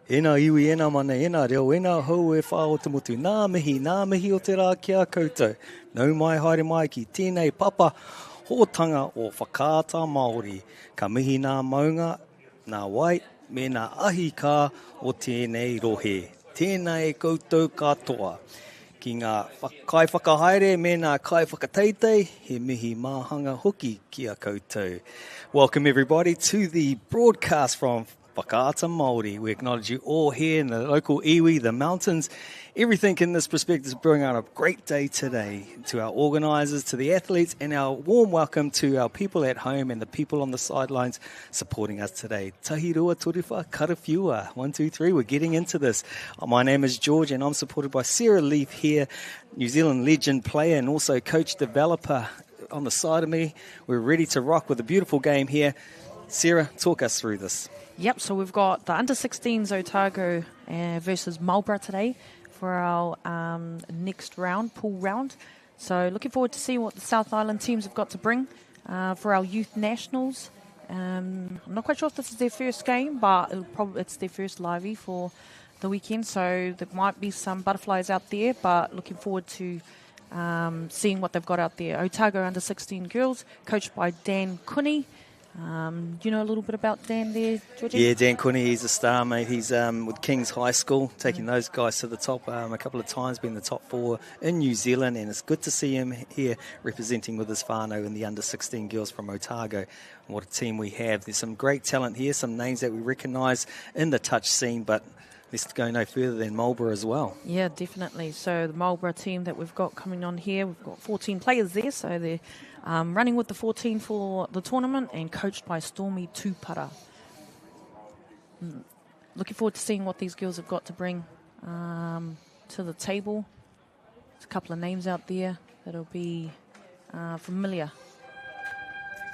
Ena iwi, ena mana, ena reo, ena hou e wha o te motu. Nā mihi o te rā ki a koutou. Nau mai haere mai ki tēnei papa hōtanga o whakaata Māori. Ka mihi nā maunga, nā wai, me nā ahi kā o tēnei rohe. Tēnei koutou katoa. Ki ngā kai whakahaere me ngā kai whakateitei, he mihi māhanga hoki ki a koutou. Welcome everybody to the broadcast from Whakaata Māori. We acknowledge you all here in the local iwi, the mountains. Everything in this perspective is bringing out a great day today. To our organisers, to the athletes, and our warm welcome to our people at home and the people on the sidelines supporting us today. Tahirua Turiwha Karawhiua. 1, 2, 3, we're getting into this. My name is George and I'm supported by Sarah Leaf here, New Zealand legend player and also coach developer on the side of me. We're ready to rock with a beautiful game here. Sarah, talk us through this. Yep, so we've got the under-16s Otago versus Marlborough today for our next round, pool round. So looking forward to seeing what the South Island teams have got to bring for our youth nationals. I'm not quite sure if this is their first game, but it's their first livey for the weekend. So there might be some butterflies out there, but looking forward to seeing what they've got out there. Otago under-16 girls, coached by Dan Cooney. Do you know a little bit about Dan there, Georgie? Yeah, Dan Cooney, he's a star, mate. He's with King's High School, taking those guys to the top a couple of times, been the top 4 in New Zealand, and it's good to see him here representing with his whānau in the under-16 girls from Otago. And what a team we have. There's some great talent here, some names that we recognise in the touch scene, but let's go no further than Marlborough as well. Yeah, definitely. So the Marlborough team that we've got coming on here, we've got 14 players there, so they're running with the 14 for the tournament and coached by Stormy Tupara. Looking forward to seeing what these girls have got to bring to the table. There's a couple of names out there that'll be familiar.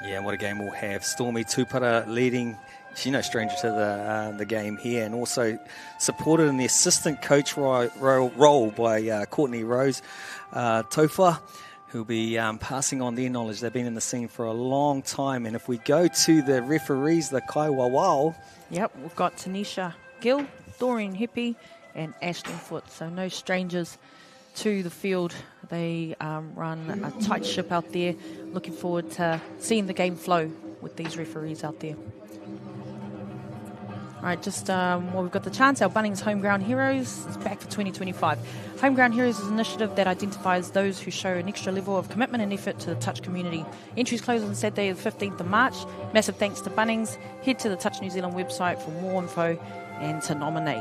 Yeah, what a game we'll have. Stormy Tupara leading. She's no stranger to the game here, and also supported in the assistant coach role by Courtney Rose Tofa, who'll be passing on their knowledge. They've been in the scene for a long time. And if we go to the referees, the Kaiwawao. Yep, we've got Tanisha Gill, Doreen Hippie, and Ashton Foote. So no strangers to the field. They run a tight ship out there. Looking forward to seeing the game flow with these referees out there. All right, just while we've got the chance, our Bunnings Homeground Heroes is back for 2025. Homeground Heroes is an initiative that identifies those who show an extra level of commitment and effort to the touch community. Entries close on Saturday the 15th of March. Massive thanks to Bunnings. Head to the Touch New Zealand website for more info and to nominate.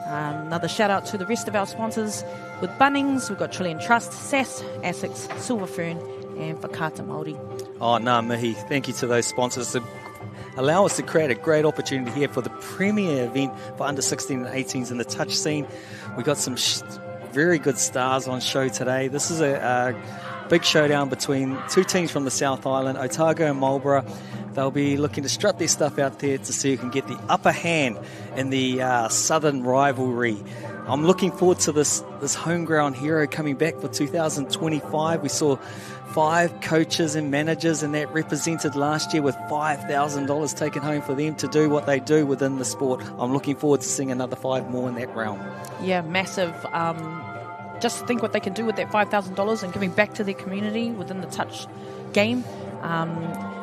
Another shout out to the rest of our sponsors. With Bunnings, we've got Trillion Trust, SAS, ASICS, Silver Fern, and Whakaata Māori. Oh, nā mihi. Thank you to those sponsors to allow us to create a great opportunity here for the premier event for under-16 and 18s in the touch scene. We got some very good stars on show today. This is a big showdown between two teams from the South Island, Otago and Marlborough. They'll be looking to strut their stuff out there to see who can get the upper hand in the southern rivalry. I'm looking forward to this homegrown hero coming back for 2025. We saw 5 coaches and managers, and that represented last year with $5,000 taken home for them to do what they do within the sport. I'm looking forward to seeing another 5 more in that realm. Yeah, massive. Just think what they can do with that $5,000 and giving back to their community within the touch game.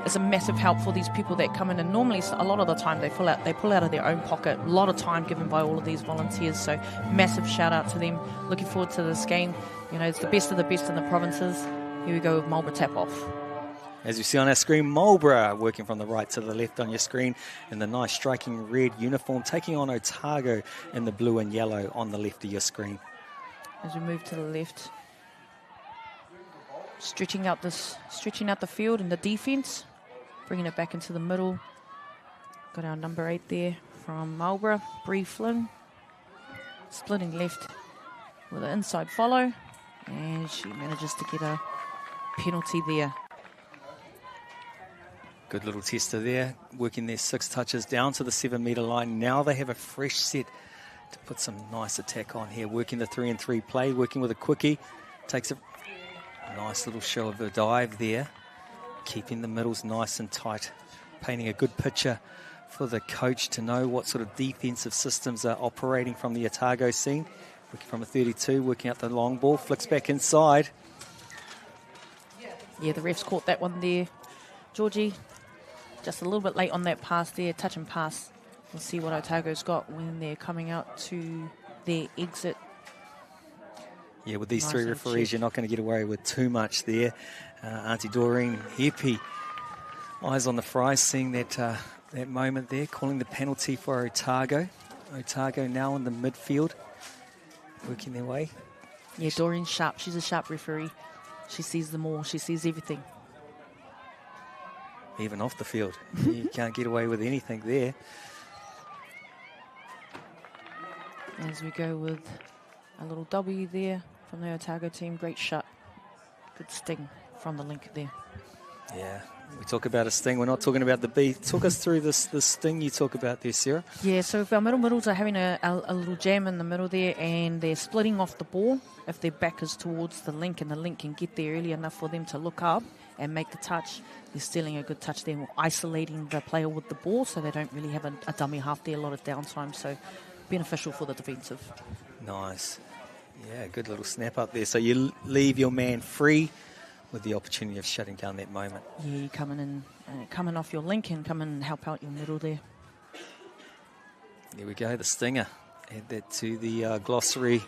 Is a massive help for these people that come in, and normally a lot of the time they pull out of their own pocket. A lot of time given by all of these volunteers, so massive shout out to them. Looking forward to this game. You know, it's the best of the best in the provinces. Here we go with Marlborough tap off. As you see on our screen, Marlborough working from the right to the left on your screen in the nice striking red uniform, taking on Otago in the blue and yellow on the left of your screen. As we move to the left, stretching out the field in the defence, bringing it back into the middle. Got our number 8 there from Marlborough, Bree Flynn, splitting left with an inside follow, and she manages to get a penalty there. Good little tester there, working their 6 touches down to the 7-metre line. Now they have a fresh set to put some nice attack on here, working the 3-and-3 play, working with a quickie. Takes a nice little show of a dive there, keeping the middles nice and tight, painting a good picture for the coach to know what sort of defensive systems are operating from the Otago scene. Working from a 32, working out the long ball, flicks back inside. Yeah, the refs caught that one there. Georgie, just a little bit late on that pass there, touch and pass. We'll see what Otago's got when they're coming out to their exit. Yeah, with these Nice three little referees, check. you're not going to get away with too much there. Auntie Doreen Hepi, eyes on the fries, seeing that moment there, calling the penalty for Otago. Otago now in the midfield, working their way. Yeah, Doreen's sharp. She's a sharp referee. She sees them all. She sees everything. Even off the field, you can't get away with anything there. As we go with a little W there from the Otago team. Great shot. Good sting from the link there. Yeah, we talk about a sting. We're not talking about the B. Talk us through this sting you talk about there, Sarah. Yeah, so if our middles are having a little jam in the middle there and they're splitting off the ball, if their back is towards the link and the link can get there early enough for them to look up and make the touch, they're stealing a good touch there, isolating the player with the ball so they don't really have a dummy half there, a lot of downtime, so beneficial for the defensive. Nice. Yeah, good little snap up there. So you leave your man free with the opportunity of shutting down that moment. Yeah, you coming off your link and come in and help out your middle there. There we go, the stinger. Add that to the glossary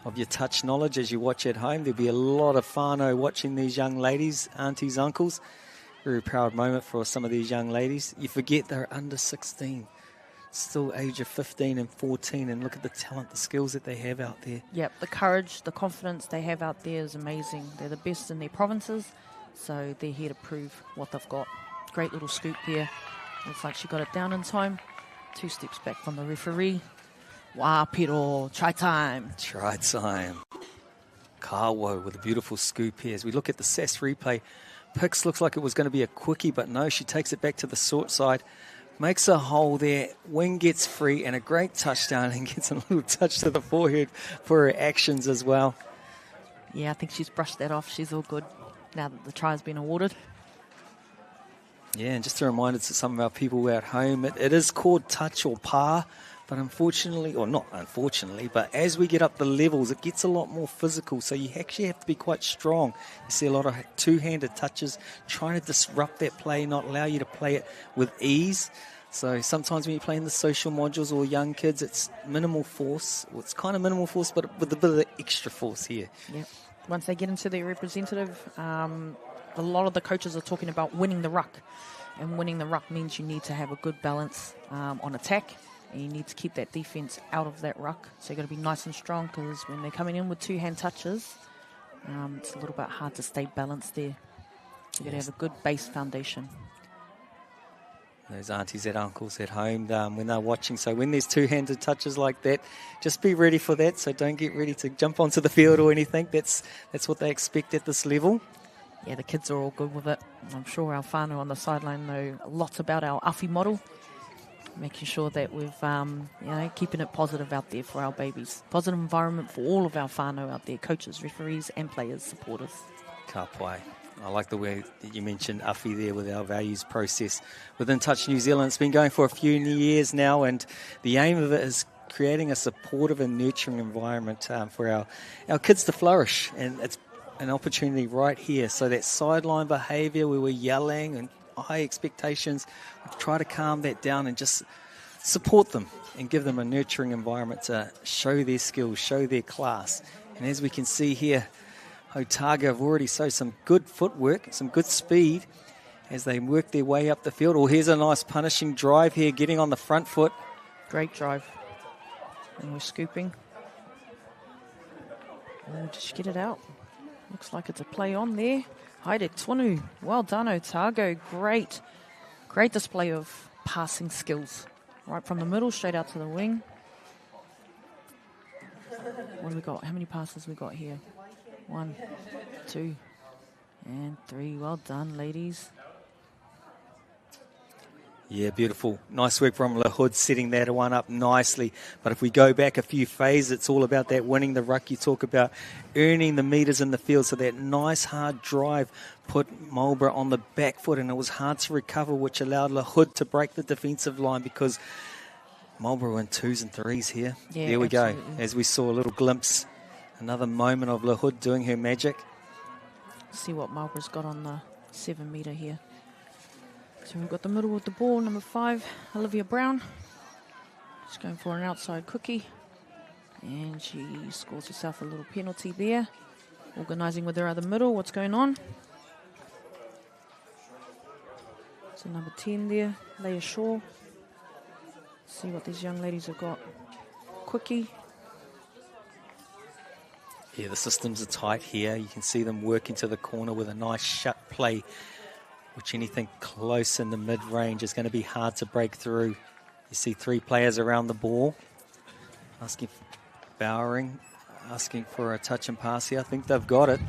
of your touch knowledge as you watch at home. There'll be a lot of whānau watching these young ladies, aunties, uncles. Very proud moment for some of these young ladies. You forget they're under 16. Still age of 15 and 14, and look at the talent, the skills that they have out there. Yep, the courage, the confidence they have out there is amazing. They're the best in their provinces, so they're here to prove what they've got. Great little scoop here. Looks like she got it down in time. 2 steps back from the referee. Wow, Piro, try time. Try time. Kawo with a beautiful scoop here. As we look at the SAS replay, Pix looks like it was going to be a quickie, but no, she takes it back to the short side. Makes a hole there, wing gets free, and a great touchdown, and gets a little touch to the forehead for her actions as well. Yeah, I think she's brushed that off. She's all good now that the try has been awarded. Yeah, and just a reminder to some of our people at home, it is called touch or par, but unfortunately, or not unfortunately, but as we get up the levels, it gets a lot more physical, so you actually have to be quite strong. You see a lot of two-handed touches, trying to disrupt that play, not allow you to play it with ease. So sometimes when you're playing the social modules or young kids, it's minimal force. Well, it's kind of minimal force, but with a bit of the extra force here. Yeah. Once they get into their representative, a lot of the coaches are talking about winning the ruck. And winning the ruck means you need to have a good balance on attack. And you need to keep that defense out of that ruck. So you've got to be nice and strong, because when they're coming in with two-hand touches, it's a little bit hard to stay balanced there. You've got to have a good base foundation. Those aunties and uncles at home, when they're watching, so when there's two-handed touches like that, just be ready for that. So don't get ready to jump onto the field or anything. That's what they expect at this level. Yeah, the kids are all good with it. I'm sure our whānau on the sideline know lots about our awhi model, making sure that we've, keeping it positive out there for our babies. Positive environment for all of our whānau out there, coaches, referees and players, supporters. Ka pai. I like the way that you mentioned awhi there with our values process within Touch New Zealand. It's been going for a few years now, and the aim of it is creating a supportive and nurturing environment for our kids to flourish. And it's an opportunity right here. So that sideline behaviour where we're yelling and high expectations, we try to calm that down and just support them and give them a nurturing environment to show their skills, show their class. And as we can see here, Otago have already shown some good footwork, some good speed as they work their way up the field. Oh, here's a nice punishing drive here, getting on the front foot. Great drive. And we're scooping. Oh, did she get it out? Looks like it's a play on there. Haere tonu. Well done, Otago. Great display of passing skills. Right from the middle, straight out to the wing. What do we got? How many passes we got here? 1, 2, and 3. Well done, ladies. Yeah, beautiful. Nice work from LaHood setting that one up nicely. But if we go back a few phases, it's all about that winning the ruck. You talk about earning the metres in the field. So that nice hard drive put Marlborough on the back foot, and it was hard to recover, which allowed LaHood to break the defensive line because Marlborough in 2s and 3s here. Yeah, there we absolutely. go. As we saw a little glimpse, another moment of LaHood doing her magic. See what Marlborough's got on the 7 metre here. So we've got the middle with the ball, number 5, Olivia Brown. She's going for an outside cookie. And she scores herself a little penalty there. Organising with her other middle. What's going on? So number 10 there, Leah Shaw. See what these young ladies have got. Quickie. Yeah, the systems are tight here. You can see them working to the corner with a nice shut play, which anything close in the mid-range is going to be hard to break through. You see 3 players around the ball. Bowering, asking for a touch and pass here. I think they've got it.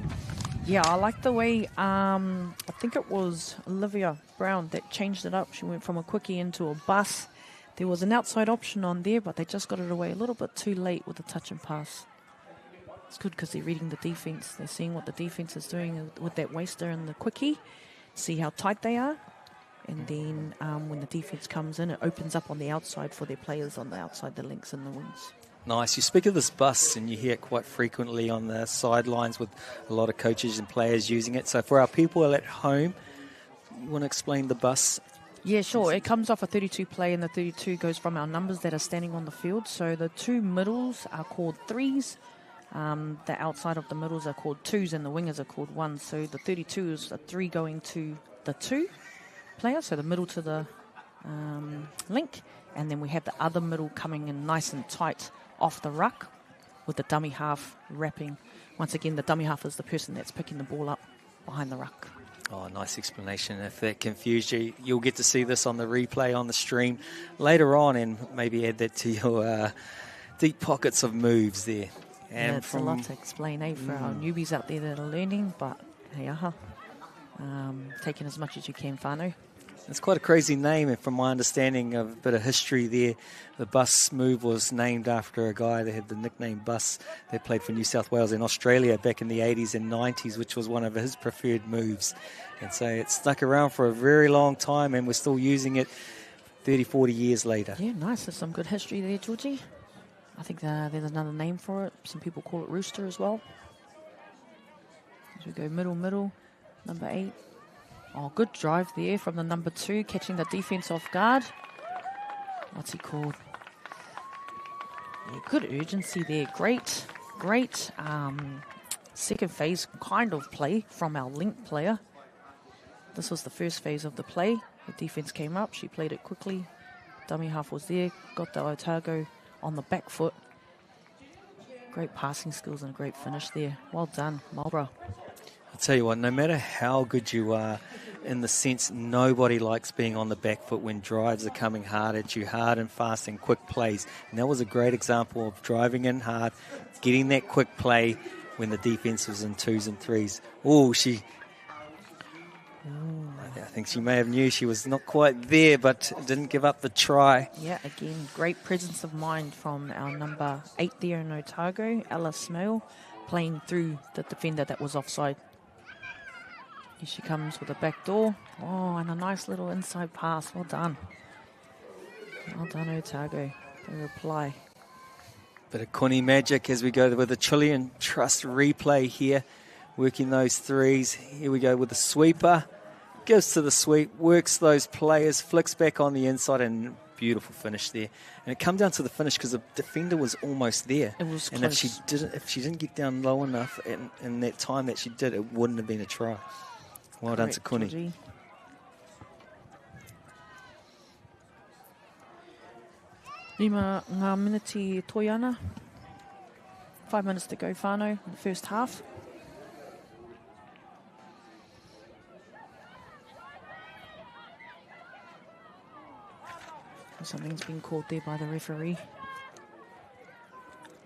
Yeah, I like the way, I think it was Olivia Brown that changed it up. She went from a quickie into a bus. There was an outside option on there, but they just got it away a little bit too late with the touch and pass. It's good because they're reading the defence. They're seeing what the defence is doing with that waster and the quickie. See how tight they are. And then when the defence comes in, it opens up on the outside for their players on the outside, the links and the wings. Nice. You speak of this bus, and you hear it quite frequently on the sidelines with a lot of coaches and players using it. So for our people at home, you want to explain the bus? Yeah, sure. It comes off a 32 play, and the 32 goes from our numbers that are standing on the field. So the 2 middles are called 3s. The outside of the middles are called 2s, and the wingers are called 1s. So the 32 is a 3 going to the 2 player, so the middle to the link. And then we have the other middle coming in nice and tight off the ruck with the dummy half wrapping. Once again, the dummy half is the person that's picking the ball up behind the ruck. Oh, nice explanation. If that confused you, you'll get to see this on the replay on the stream later on, and maybe add that to your deep pockets of moves there. And it's a lot to explain, for our newbies out there that are learning, but hey, taking as much as you can, whānau. It's quite a crazy name, and from my understanding of a bit of history there, the bus move was named after a guy that had the nickname Bus that played for New South Wales in Australia back in the 80s and 90s, which was one of his preferred moves. And so it stuck around for a very long time, and we're still using it 30, 40 years later. Yeah, nice. There's some good history there, Georgie. I think there's another name for it. Some people call it Rooster as well. As we go middle, number 8. Oh, good drive there from the number 2, catching the defence off guard. What's he called? Yeah, good urgency there. Great second phase kind of play from our link player. This was the first phase of the play. The defence came up. She played it quickly. Dummy half was there. Got the Otago on the back foot. Great passing skills and a great finish there. Well done, Marlborough. I'll tell you what, no matter how good you are, in the sense nobody likes being on the back foot when drives are coming hard at you, hard and fast and quick plays. And that was a great example of driving in hard, getting that quick play when the defence was in 2s and 3s. I think she may have knew she was not quite there, but didn't give up the try. Yeah, again, great presence of mind from our number 8 there in Otago, Ella Smale, playing through the defender that was offside. Here she comes with a back door. Oh, and a nice little inside pass. Well done. Well done, Otago. They reply. Bit of Connie magic as we go with the Chilean Trust replay here. Working those 3s. Here we go with the sweeper. Gives to the sweep, works those players, flicks back on the inside, and beautiful finish there. And it come down to the finish because the defender was almost there. It was and close. if she didn't get down low enough in that time that she did, it wouldn't have been a try. Well done to Kuni. Rima ngā miniti toiana. 5 minutes to go, whānau, in the first half. Something's been called there by the referee.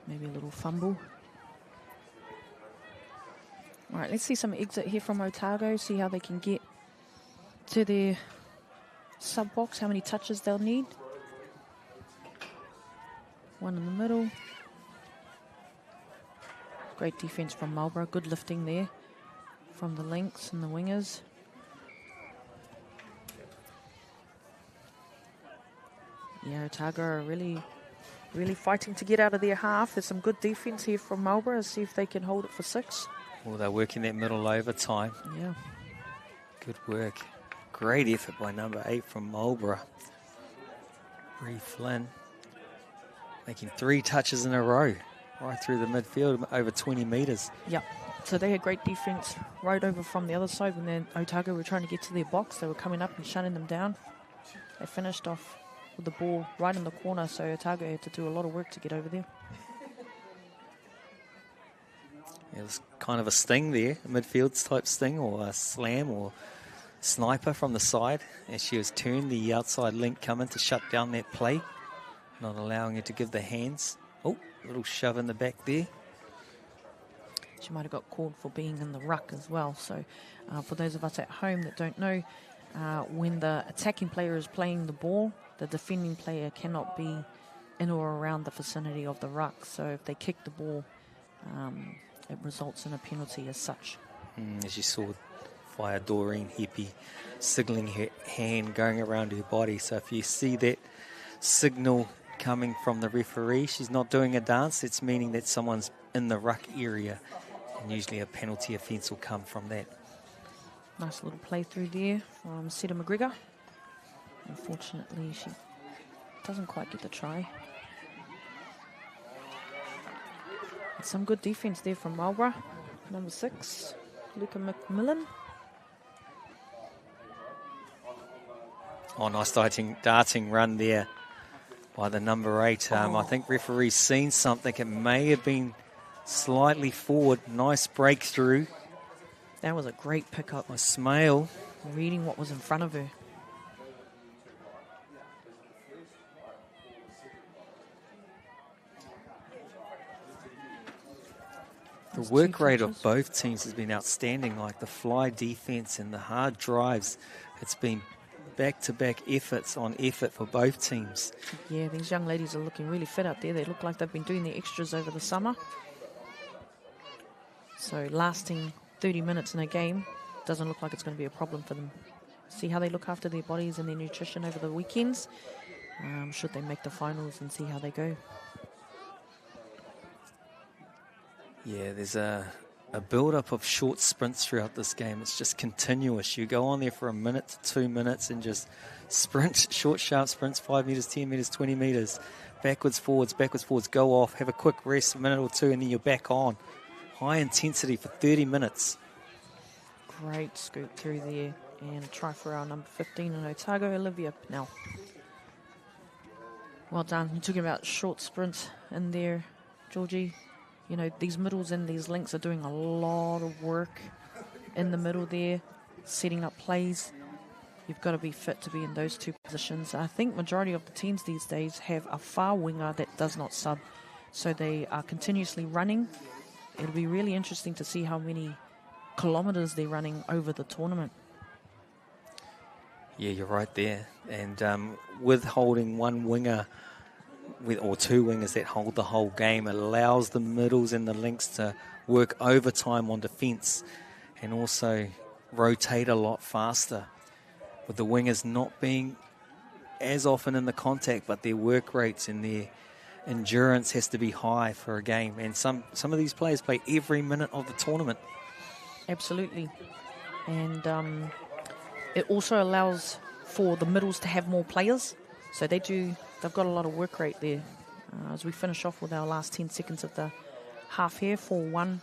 Maybe a little fumble. All right, let's see some exit here from Otago, see how they can get to their sub-box, how many touches they'll need. One in the middle. Great defense from Marlborough. Good lifting there from the links and the wingers. Yeah, Otago are really fighting to get out of their half. There's some good defense here from Marlborough. See if they can hold it for 6. Well, they're working that middle overtime. Yeah. Good work. Great effort by number 8 from Marlborough. Bree Flynn making 3 touches in a row right through the midfield, over 20 metres. Yeah. So they had great defence right over from the other side when then Otago were trying to get to their box. They were coming up and shutting them down. They finished off with the ball right in the corner, so Otago had to do a lot of work to get over there. It was kind of a sting there, a midfield type sting or a slam or sniper from the side as she was turned. The outside link coming to shut down that play, not allowing her to give the hands. Oh, a little shove in the back there. She might have got called for being in the ruck as well. So for those of us at home that don't know, when the attacking player is playing the ball, the defending player cannot be in or around the vicinity of the ruck. So if they kick the ball, it results in a penalty as such. As you saw via Doreen Heppy signalling her hand going around her body. So if you see that signal coming from the referee, she's not doing a dance, it's meaning that someone's in the ruck area, and usually a penalty offence will come from that. Nice little play through there from Seta McGregor. Unfortunately, she doesn't quite get the try. Some good defence there from Marlborough. Number 6, Luca McMillan. Oh, nice darting run there by the number 8. I think referee's seen something. It may have been slightly forward. Nice breakthrough. That was a great pickup. By Smale. Reading what was in front of her. The work rate of both teams has been outstanding, like the fly defense and the hard drives. It's been back-to-back efforts on effort for both teams. Yeah, these young ladies are looking really fit out there. They look like they've been doing the extras over the summer. So lasting 30 minutes in a game doesn't look like it's going to be a problem for them. See how they look after their bodies and their nutrition over the weekends. Should they make the finals and see how they go. Yeah, there's a build-up of short sprints throughout this game. It's just continuous. You go on there for a minute to 2 minutes and just sprint, short, sharp sprints, 5 metres, 10 metres, 20 metres, backwards, forwards, go off, have a quick rest, a minute or two, and then you're back on. High intensity for 30 minutes. Great scoop through there. And a try for our number 15 in Otago, Olivia Pennell. Well done. You're talking about short sprint in there, Georgie. You know, these middles and these links are doing a lot of work in the middle there, setting up plays. You've got to be fit to be in those two positions. I think majority of the teams these days have a far winger that does not sub, so they are continuously running. It'll be really interesting to see how many kilometres they're running over the tournament. Yeah, you're right there. And with holding one winger, or 2 wingers that hold the whole game, it allows the middles and the links to work overtime on defence and also rotate a lot faster, with the wingers not being as often in the contact, but their work rates and their endurance has to be high for a game. And some of these players play every minute of the tournament. Absolutely. And it also allows for the middles to have more players. So they've got a lot of work rate there. As we finish off with our last 10 seconds of the half here, 4-1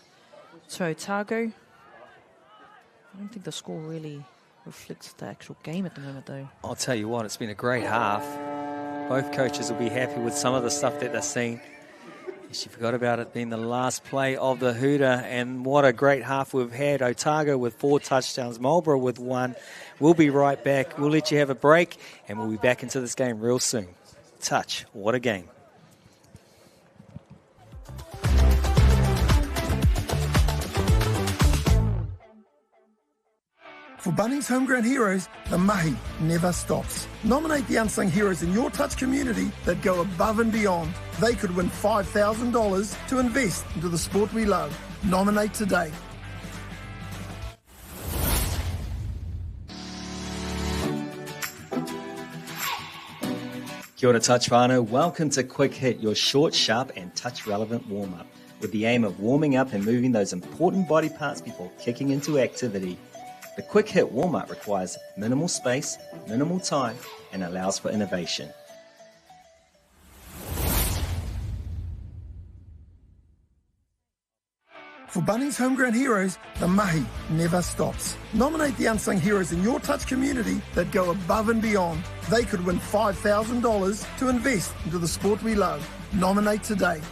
to Otago. I don't think the score really reflects the actual game at the moment, though. I'll tell you what, it's been a great half. Both coaches will be happy with some of the stuff that they're seeing. She forgot about it being the last play of the Hooter, and what a great half we've had. Otago with 4 touchdowns, Marlborough with 1. We'll be right back. We'll let you have a break, and we'll be back into this game real soon. Touch, what a game. For For Bunnings Homegrown Heroes, the mahi never stops. Nominate the unsung heroes in your touch community that go above and beyond. They could win $5,000 to invest into the sport we love. Nominate today. Kia ora touch whānau, welcome to Quick Hit, your short, sharp and touch relevant warm-up, with the aim of warming up and moving those important body parts before kicking into activity. The Quick Hit warm-up requires minimal space, minimal time and allows for innovation. For Bunnings Homegrown Heroes, the mahi never stops. Nominate the unsung heroes in your touch community that go above and beyond. They could win $5,000 to invest into the sport we love. Nominate today.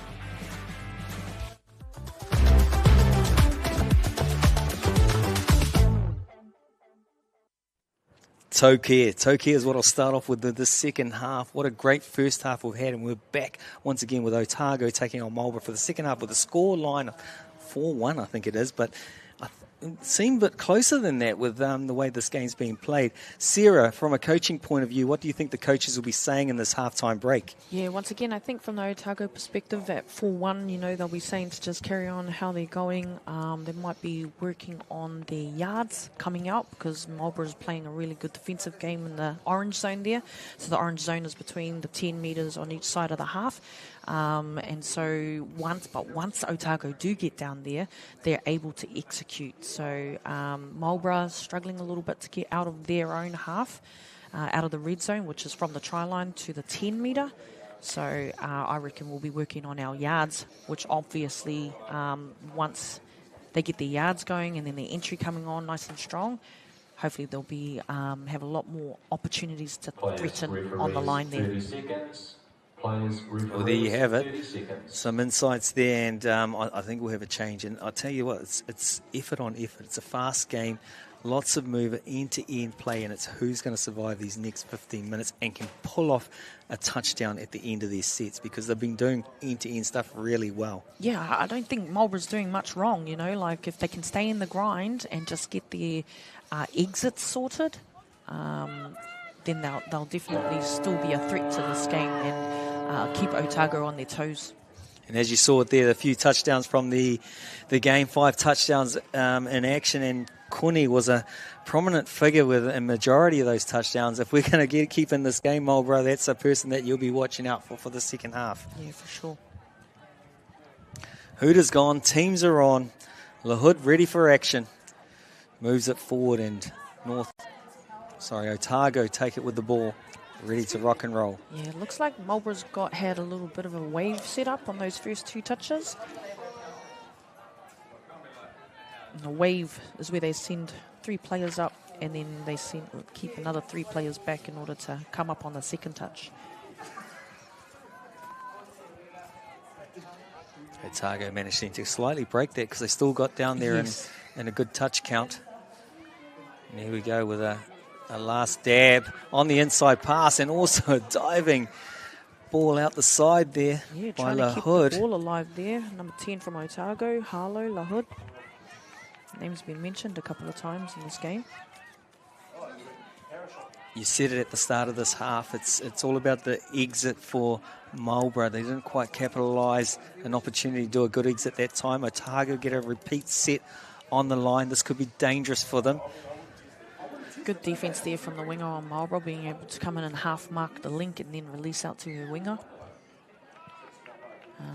Tokea is what I'll start off with the second half. What a great first half we've had, and we're back once again with Otago taking on Marlborough for the second half with a score line of 4-1, I think it is, but it seemed a bit closer than that with the way this game's being played. Sarah, from a coaching point of view, what do you think the coaches will be saying in this halftime break? Yeah, once again, I think from the Otago perspective, at 4-1, they'll be saying to just carry on how they're going. They might be working on their yards coming out because Marlborough is playing a really good defensive game in the orange zone there. So the orange zone is between the 10 metres on each side of the half. And so once Otago do get down there, they're able to execute. So Marlborough struggling a little bit to get out of their own half, out of the red zone, which is from the try line to the 10 metre. So I reckon we'll be working on our yards, which obviously once they get their yards going and then their entry coming on nice and strong, hopefully they'll be have a lot more opportunities to threaten on the line there. 30 seconds. Well, there you have it. Some insights there, and I think we'll have a change. And I'll tell you what, it's effort on effort. It's a fast game, lots of movement, end-to-end play, and it's who's going to survive these next 15 minutes and can pull off a touchdown at the end of their sets, because they've been doing end-to-end stuff really well. Yeah, I don't think Marlborough's doing much wrong, like if they can stay in the grind and just get their exits sorted, then they'll definitely still be a threat to this game and keep Otago on their toes. And as you saw it there, a few touchdowns from the game, 5 touchdowns in action, and Kuni was a prominent figure with a majority of those touchdowns. If we're going to keep in this game, Marlborough, that's a person that you'll be watching out for the second half. Yeah, for sure. Hooters gone, teams are on. LaHood ready for action. Moves it forward, and Otago take it with the ball. Ready to rock and roll. Yeah, it looks like Marlborough's had a little bit of a wave set up on those first 2 touches. And the wave is where they send 3 players up and then they keep another 3 players back in order to come up on the second touch. Otago managed to slightly break that because they still got down there in a good touch count. And here we go with a last dab on the inside pass, and also a diving ball out the side there by LaHood. Keep the ball alive there. Number 10 from Otago, Harlow LaHood. Name's been mentioned a couple of times in this game. You said it at the start of this half. It's all about the exit for Marlborough. They didn't quite capitalise an opportunity to do a good exit that time. Otago get a repeat set on the line. This could be dangerous for them. Good defence there from the winger on Marlborough, being able to come in and half mark the link and then release out to the winger.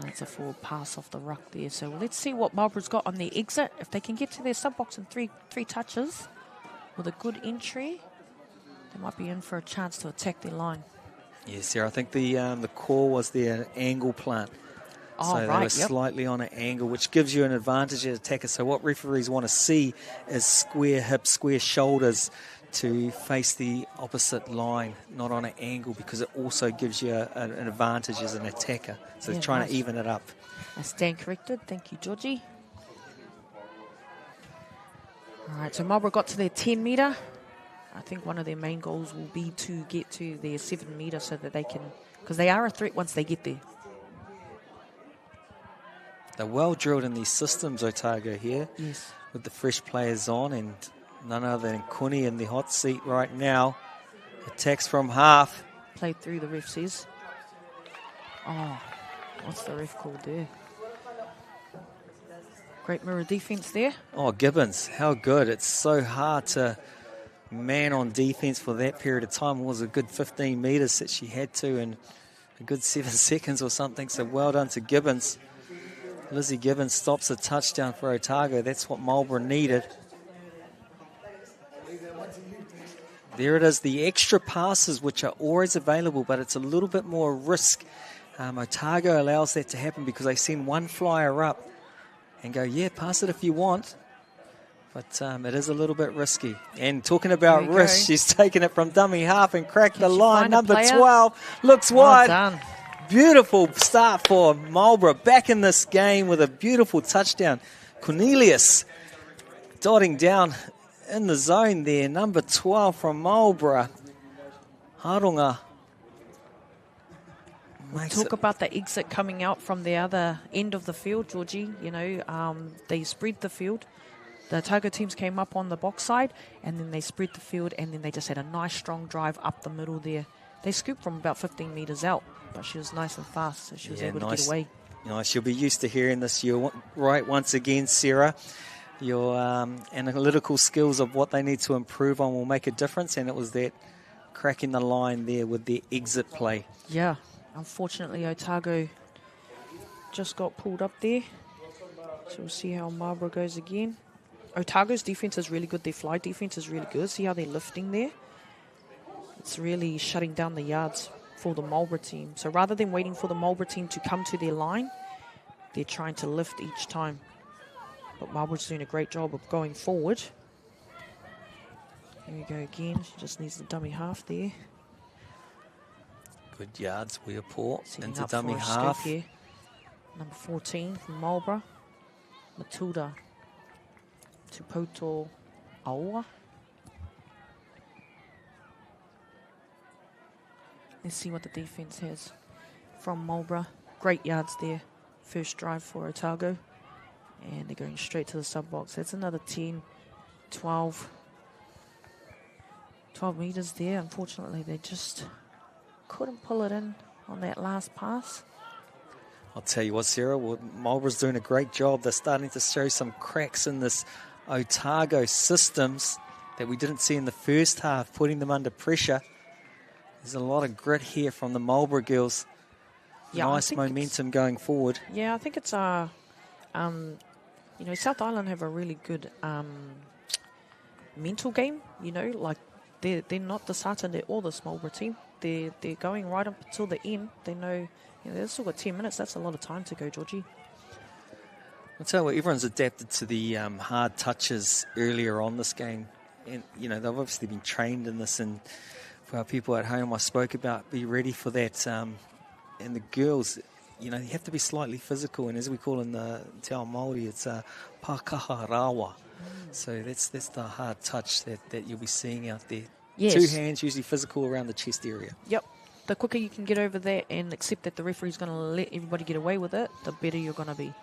That's a forward pass off the ruck there. So let's see what Marlborough's got on their exit. If they can get to their sub-box in three touches with a good entry, they might be in for a chance to attack their line. Yes, Sarah, I think the call was their angle plant. So they were slightly on an angle, which gives you an advantage as attacker. So what referees want to see is square hips, square shoulders to face the opposite line, not on an angle, because it also gives you an advantage as an attacker. So they're trying to even it up. I stand corrected. Thank you, Georgie. All right, so Marlborough got to their 10 metre. I think one of their main goals will be to get to their 7 metre so that they can, because they are a threat once they get there. They're well drilled in these systems, Otago here, with the fresh players on, and None other than Kuni in the hot seat right now. Attacks from half. Played through, the ref says. Oh, what's the ref called there? Great mirror defense there. Oh, Gibbons, how good. It's so hard to man on defense for that period of time. It was a good 15 metres that she had to, and a good 7 seconds or something. So well done to Gibbons. Lizzie Gibbons stops a touchdown for Otago. That's what Marlborough needed. There it is, the extra passes, which are always available, but it's a little bit more risk. Otago allows that to happen because they send one flyer up and go, yeah, pass it if you want. But it is a little bit risky. And talking about risk, she's taken it from dummy half and cracked the line. Number 12 looks wide. Well done. Beautiful start for Marlborough. Back in this game with a beautiful touchdown. Cornelius dotting down in the zone there. Number 12 from Marlborough. Haronga. Talk about the exit coming out from the other end of the field, Georgie. You know, they spread the field. The Otago teams came up on the box side, and then they spread the field, and then they just had a nice strong drive up the middle there. They scooped from about 15 metres out, but she was nice and fast, so she was able to get away. Nice. You'll be used to hearing this. You're right once again, Sarah. Your analytical skills of what they need to improve on will make a difference, and it was that cracking the line there with their exit play. Yeah. Unfortunately, Otago just got pulled up there. So we'll see how Marlborough goes again. Otago's defense is really good. Their fly defense is really good. See how they're lifting there? It's really shutting down the yards for the Marlborough team. So rather than waiting for the Marlborough team to come to their line, they're trying to lift each time. But Marlborough's doing a great job of going forward. Here we go again. She just needs the dummy half there. Good yards, Weirpaw into up dummy for a half. scoop here. Number 14 from Marlborough. Matilda Tupoto Aotearoa. Let's see what the defense has from Marlborough. Great yards there. First drive for Otago. And they're going straight to the sub box. That's another 10, 12 metres there. Unfortunately, they just couldn't pull it in on that last pass. I'll tell you what, Sarah, Marlborough's doing a great job. They're starting to show some cracks in this Otago systems that we didn't see in the first half, putting them under pressure. There's a lot of grit here from the Marlborough girls. Yeah, nice momentum going forward. Yeah, I think it's you know, South Island have a really good mental game. You know, like they're not disheartened at all, this Marlborough team. They're going right up until the end. They know, you know, they've still got 10 minutes. That's a lot of time to go, Georgie. I'll tell you what, everyone's adapted to the hard touches earlier on this game. And, you know, they've obviously been trained in this. And for our people at home, I spoke about be ready for that. And the girls, you know, you have to be slightly physical. And as we call in the Te Ao Māori, it's pakaharawa. So that's the hard touch that you'll be seeing out there. Yes. 2 hands, usually physical around the chest area. Yep. The quicker you can get over there and accept that the referee's going to let everybody get away with it, the better you're going to be.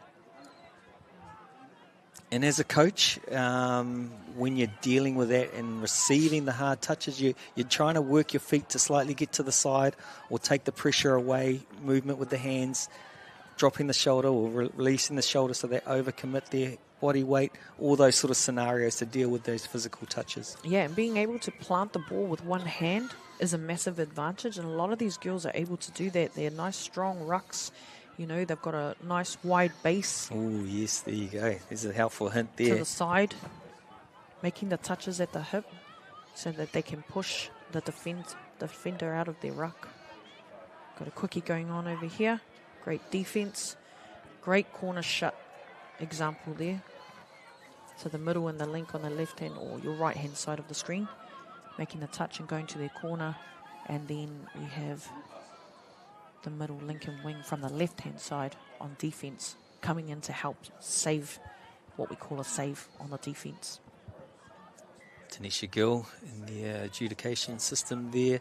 And as a coach, when you're dealing with that and receiving the hard touches, you're trying to work your feet to slightly get to the side or take the pressure away, movement with the hands, dropping the shoulder or releasing the shoulder so they overcommit their body weight, all those sort of scenarios to deal with those physical touches. Yeah, and being able to plant the ball with one hand is a massive advantage, and a lot of these girls are able to do that. They're nice, strong rucks. You know, they've got a nice wide base. Oh, yes, there you go. There's a helpful hint there. To the side, making the touches at the hip so that they can push the defender out of their ruck. Got a quickie going on over here. Great defense. Great corner shut example there. So the middle and the link on the left hand or your right hand side of the screen, making the touch and going to their corner, and then you have the middle link and wing from the left hand side on defense coming in to help save what we call a save on the defense. Tanisha Gill in the adjudication system there,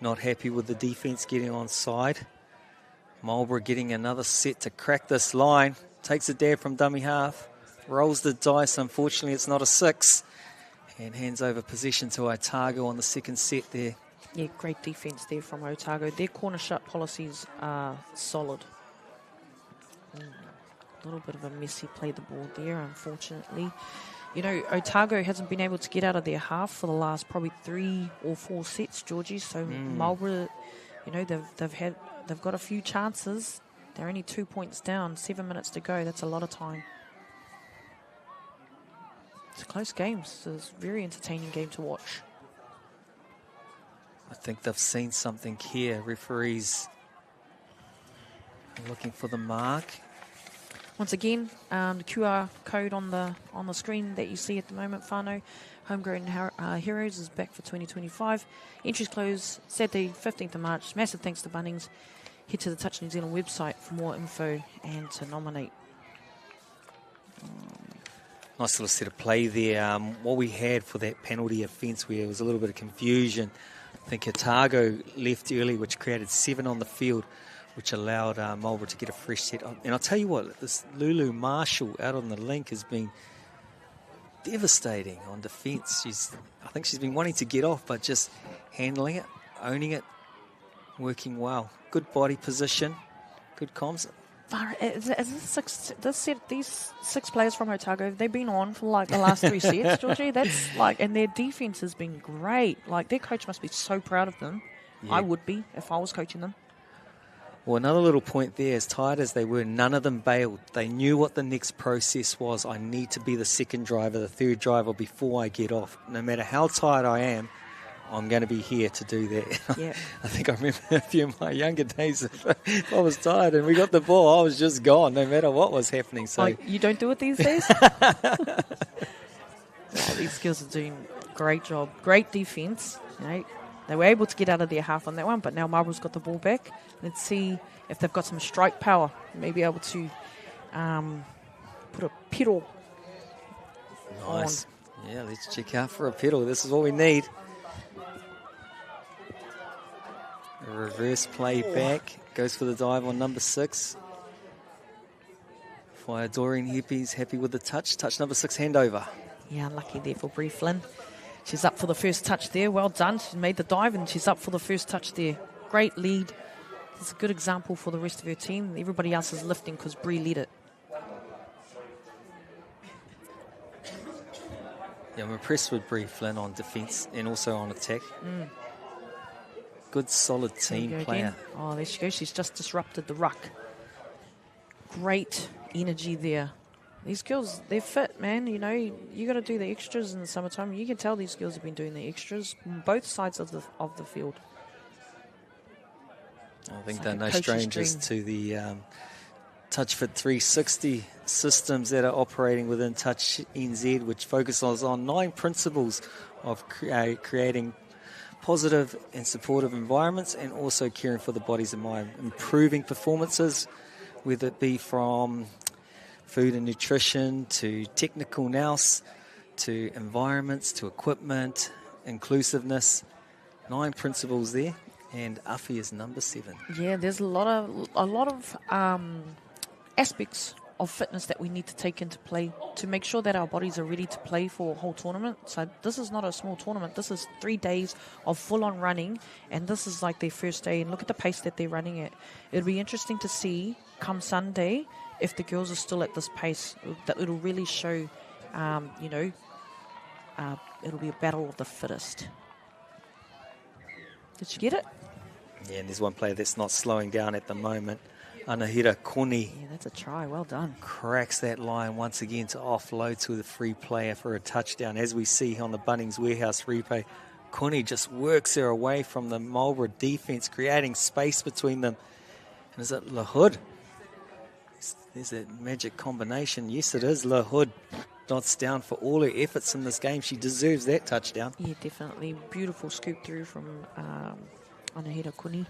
not happy with the defense getting on side. Marlborough getting another set to crack this line, takes a dab from dummy half, rolls the dice. Unfortunately, it's not a 6. And hands over possession to Otago on the second set there. Yeah, great defence there from Otago. Their corner shut policies are solid. A little bit of a messy play the ball there, unfortunately. You know, Otago hasn't been able to get out of their half for the last probably 3 or 4 sets, Georgie. So Marlborough, you know, they've got a few chances. They're only 2 points down, 7 minutes to go. That's a lot of time. It's a close game. It's a very entertaining game to watch. I think they've seen something here. Referees looking for the mark. Once again, the QR code on the screen that you see at the moment, whānau, Homegrown Heroes is back for 2025. Entries close Saturday, 15th of March. Massive thanks to Bunnings. Head to the Touch New Zealand website for more info and to nominate. Nice little set of play there. What we had for that penalty offence where there was a little bit of confusion. I think Otago left early, which created 7 on the field, which allowed Marlborough to get a fresh set. And I'll tell you what, this Lulu Marshall out on the link has been devastating on defence. I think she's been wanting to get off, but just handling it, owning it, working well. Good body position, good comms. These 6 players from Otago, they've been on for like the last 3 sets, Georgie. That's like, and their defence has been great. Like, their coach must be so proud of them. Yeah. I would be if I was coaching them. Well, another little point there, as tired as they were, none of them bailed. They knew what the next process was. I need to be the second driver, the third driver before I get off. No matter how tired I am, I'm going to be here to do that. Yeah. I think I remember a few of my younger days, if I was tired and we got the ball, I was just gone, no matter what was happening. So you don't do it these days? These girls are doing a great job. Great defence. You know, they were able to get out of their half on that one, but now Marlborough's got the ball back. Let's see if they've got some strike power. Maybe able to put a pedal Nice. On. Yeah, let's check out for a pedal. This is what we need. A reverse play back. Goes for the dive on number 6. Fire Doreen Hippies happy with the touch. Touch number 6 handover. Yeah, unlucky there for Bree Flynn. She's up for the first touch there. Well done. She made the dive and she's up for the first touch there. Great lead. It's a good example for the rest of her team. Everybody else is lifting because Bree led it. Yeah, I'm impressed with Bree Flynn on defence and also on attack. Good, solid team player. Again. Oh, there she goes. She's just disrupted the ruck. Great energy there. These girls, they're fit, man. You know, you got to do the extras in the summertime. You can tell these girls have been doing the extras on both sides of the field. I think they're no strangers to the TouchFit 360 systems that are operating within Touch NZ, which focuses on 9 principles of creating positive and supportive environments and also caring for the bodies and mind, improving performances, whether it be from food and nutrition to technical nous, to environments, to equipment, inclusiveness. 9 principles there, and Uffy is number 7. Yeah, there's a lot of aspects of fitness that we need to take into play to make sure that our bodies are ready to play for a whole tournament. So this is not a small tournament. This is 3 days of full-on running, and this is like their first day. And look at the pace that they're running at. It'll be interesting to see come Sunday if the girls are still at this pace. That it'll really show, it'll be a battle of the fittest. Did you get it? Yeah, and there's one player that's not slowing down at the moment. Anahira Koni. Yeah, that's a try. Well done. Cracks that line once again to offload to the free player for a touchdown. As we see on the Bunnings Warehouse replay, Koni just works her away from the Marlborough defence, creating space between them. And is it Lahood? There's that magic combination. Yes, it is. Lahood dots down for all her efforts in this game. She deserves that touchdown. Yeah, definitely. Beautiful scoop through from Anahira Koni.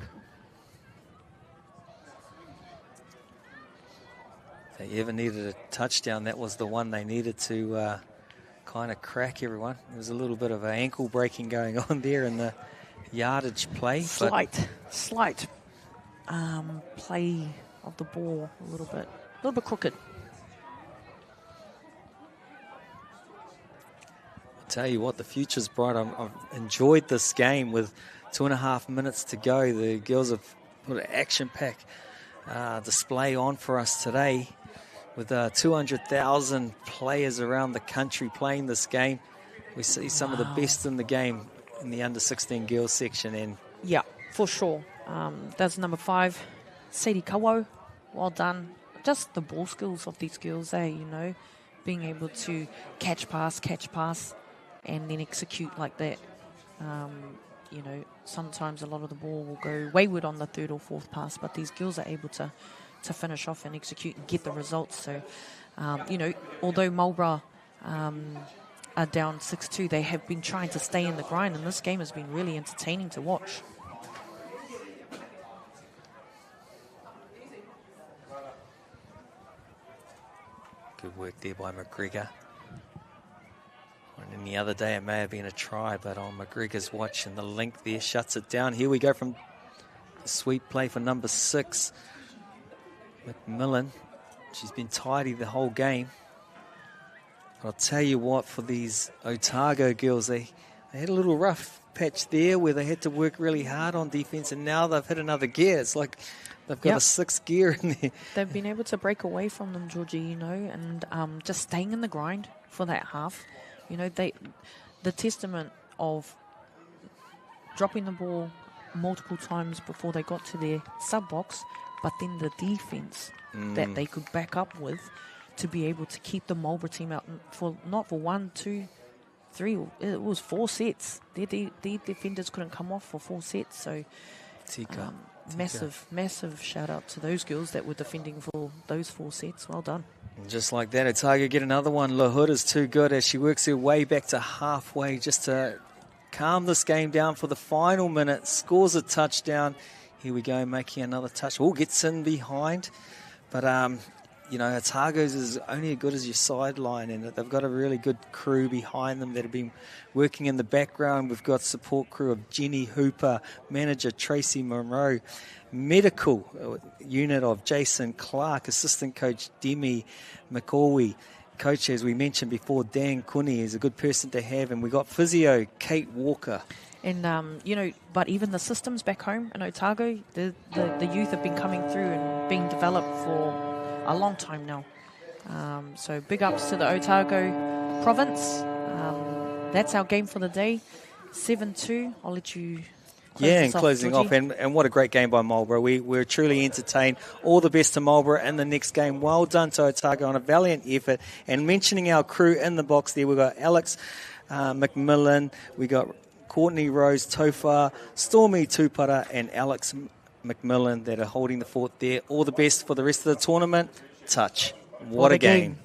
If they ever needed a touchdown, that was the one they needed to kind of crack everyone. There was a little bit of an ankle breaking going on there in the yardage play. Slight play of the ball, a little bit crooked. I'll Tell you what, the future's bright. I've enjoyed this game with 2.5 minutes to go. The girls have put an action-packed display on for us today with 200,000 players around the country playing this game. We see some of the best in the game in the under-16 girls section. And yeah, for sure. That's number 5, Sadie Kawo. Well done. Just the ball skills of these girls, being able to catch pass, and then execute like that. Sometimes a lot of the ball will go wayward on the 3rd or 4th pass, but these girls are able to finish off and execute and get the results. So, although Marlborough are down 6-2, they have been trying to stay in the grind, and this game has been really entertaining to watch. Good work there by McGregor. And the other day it may have been a try, but on McGregor's watch, and the link there shuts it down. Here we go from the sweep play for number 6, McMillan. She's been tidy the whole game. But I'll tell you what, for these Otago girls, they had a little rough patch there where they had to work really hard on defense, and now they've hit another gear. It's like they've got a 6th gear in there. They've been able to break away from them, Georgie, and just staying in the grind for that half. The testament of dropping the ball multiple times before they got to their sub-box, but then the defense that they could back up with to be able to keep the Marlborough team out for not for 1, 2, 3, it was 4 sets. Their defenders couldn't come off for 4 sets. So massive shout out to those girls that were defending for those 4 sets. Well done. And just like that, Otago get another one. Lahud is too good as she works her way back to halfway just to calm this game down for the final minute. Scores a touchdown. Here we go, making another touch. Gets in behind. But, Otago's is only as good as your sideline, and they've got a really good crew behind them that have been working in the background. We've got support crew of Jenny Hooper, manager Tracy Monroe, medical unit of Jason Clark, assistant coach Demi McCauley, coach, as we mentioned before, Dan Cooney is a good person to have, and we got physio Kate Walker. And, but even the systems back home in Otago, the youth have been coming through and being developed for a long time now. So big ups to the Otago province. That's our game for the day. 7-2. I'll let you closing off. And what a great game by Marlborough. We're truly entertained. All the best to Marlborough in the next game. Well done to Otago on a valiant effort. And mentioning our crew in the box there, we've got Alex McMillan, we got Courtney Rose Tofa, Stormy Tupara, and Alex McMillan that are holding the fort there. All the best for the rest of the tournament. Touch. What a game.